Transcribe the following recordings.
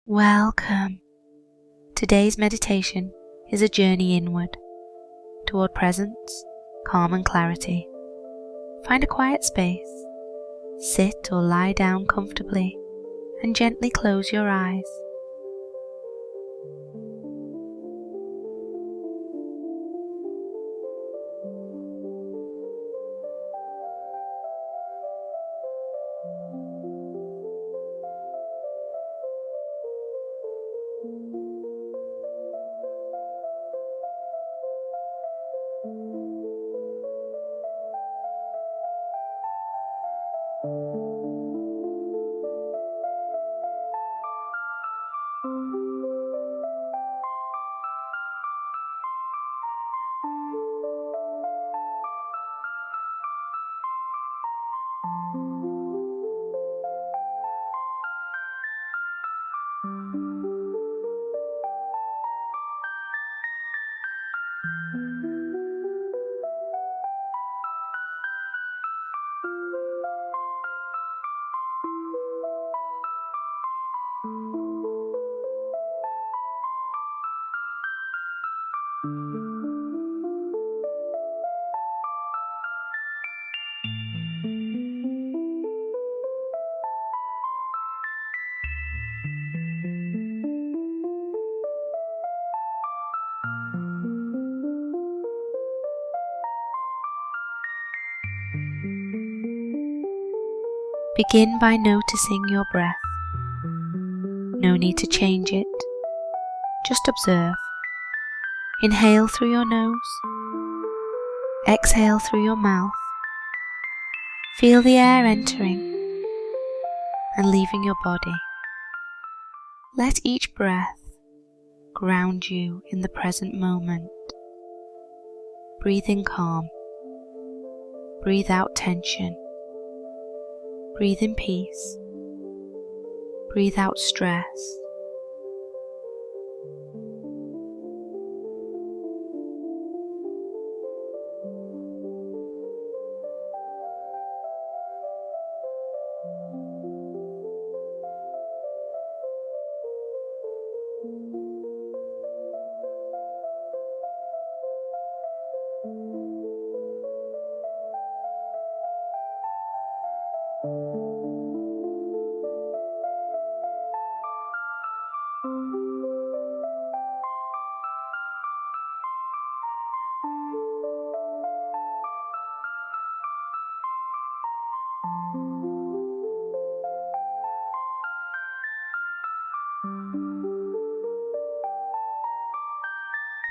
Welcome. Today's meditation is a journey inward, toward presence, calm and clarity. Find a quiet space, sit or lie down comfortably, and gently close your eyes. Begin by noticing your breath. No need to change it, just observe. Inhale through your nose, exhale through your mouth. Feel the air entering and leaving your body. Let each breath ground you in the present moment. Breathe in calm, breathe out tension. Breathe in peace, breathe out stress.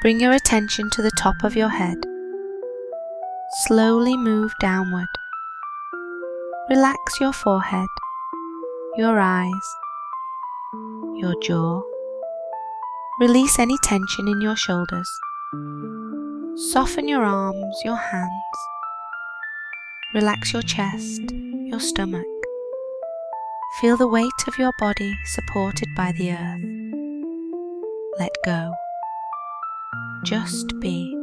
Bring your attention to the top of your head. Slowly move downward. Relax your forehead, your eyes, your jaw. Release any tension in your shoulders. Soften your arms, your hands. Relax your chest, your stomach. Feel the weight of your body supported by the earth. Let go. Just be.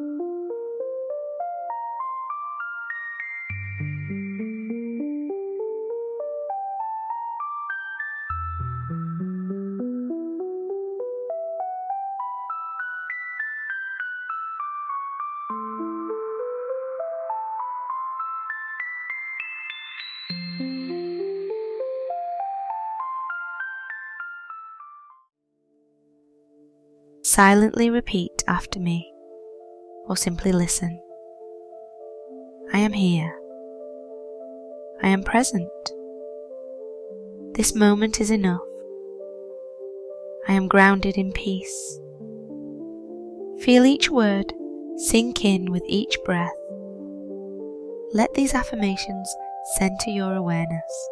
Silently repeat after me, or simply listen. I am here. I am present. This moment is enough. I am grounded in peace. Feel each word sink in with each breath. Let these affirmations center your awareness.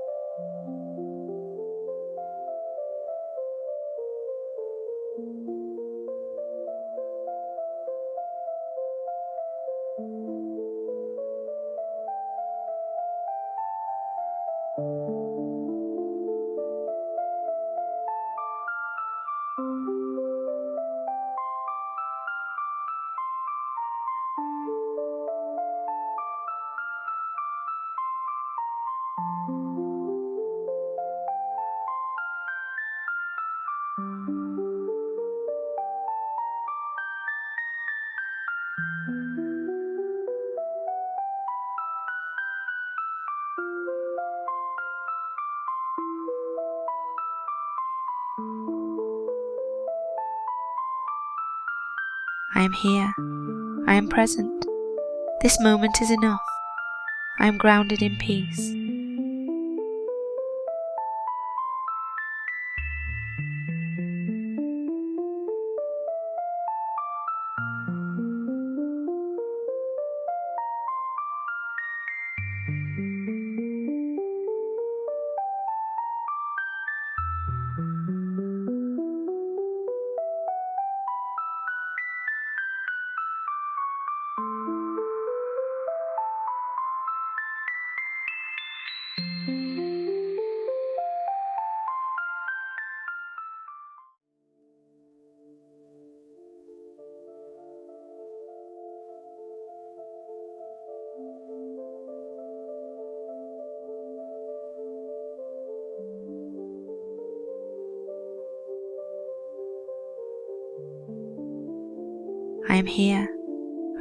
I am here. I am present. This moment is enough. I am grounded in peace. I am here.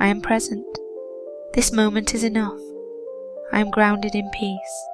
I am present. This moment is enough. I am grounded in peace.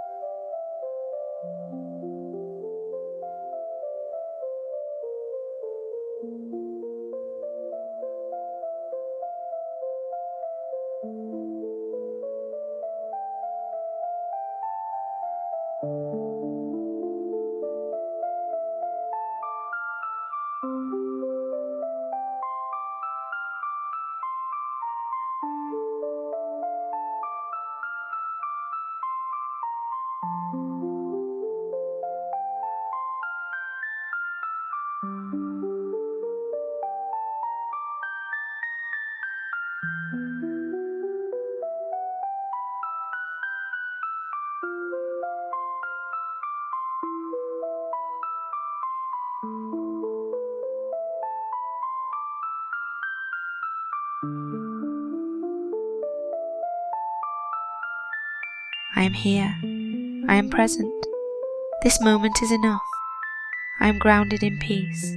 I am here. I am present. This moment is enough. I am grounded in peace.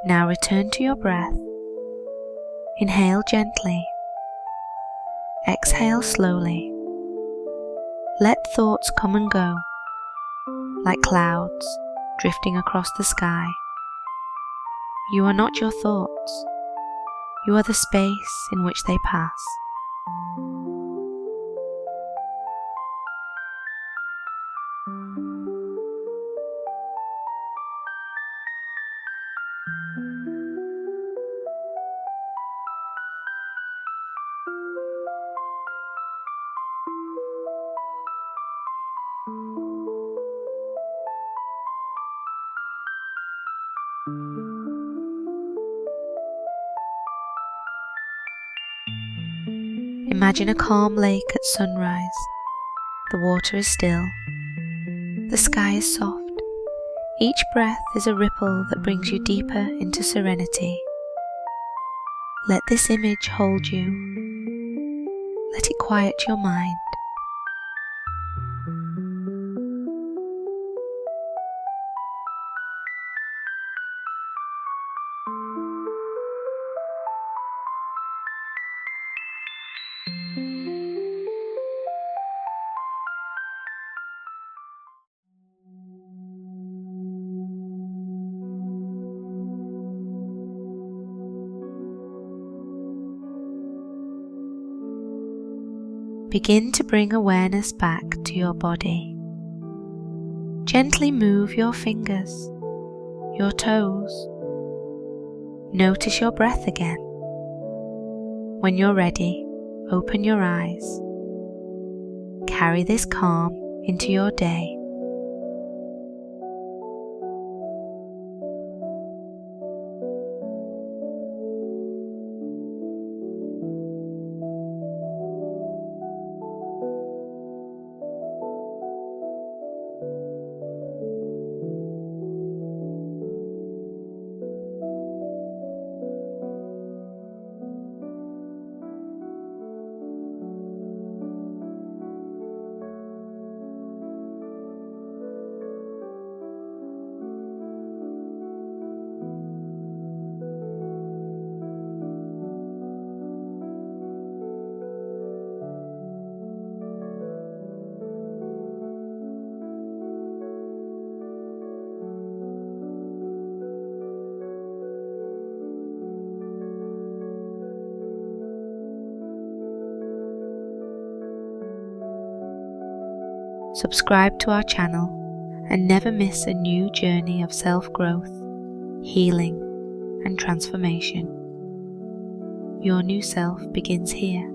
Now return to your breath. Inhale gently. Exhale slowly. Let thoughts come and go, like clouds drifting across the sky. You are not your thoughts. You are the space in which they pass. Imagine a calm lake at sunrise. The water is still. The sky is soft. Each breath is a ripple that brings you deeper into serenity. Let this image hold you. Let it quiet your mind. Begin to bring awareness back to your body. Gently move your fingers, your toes. Notice your breath again. When you're ready, open your eyes. Carry this calm into your day. Subscribe to our channel and never miss a new journey of self-growth, healing, and transformation. Your new self begins here.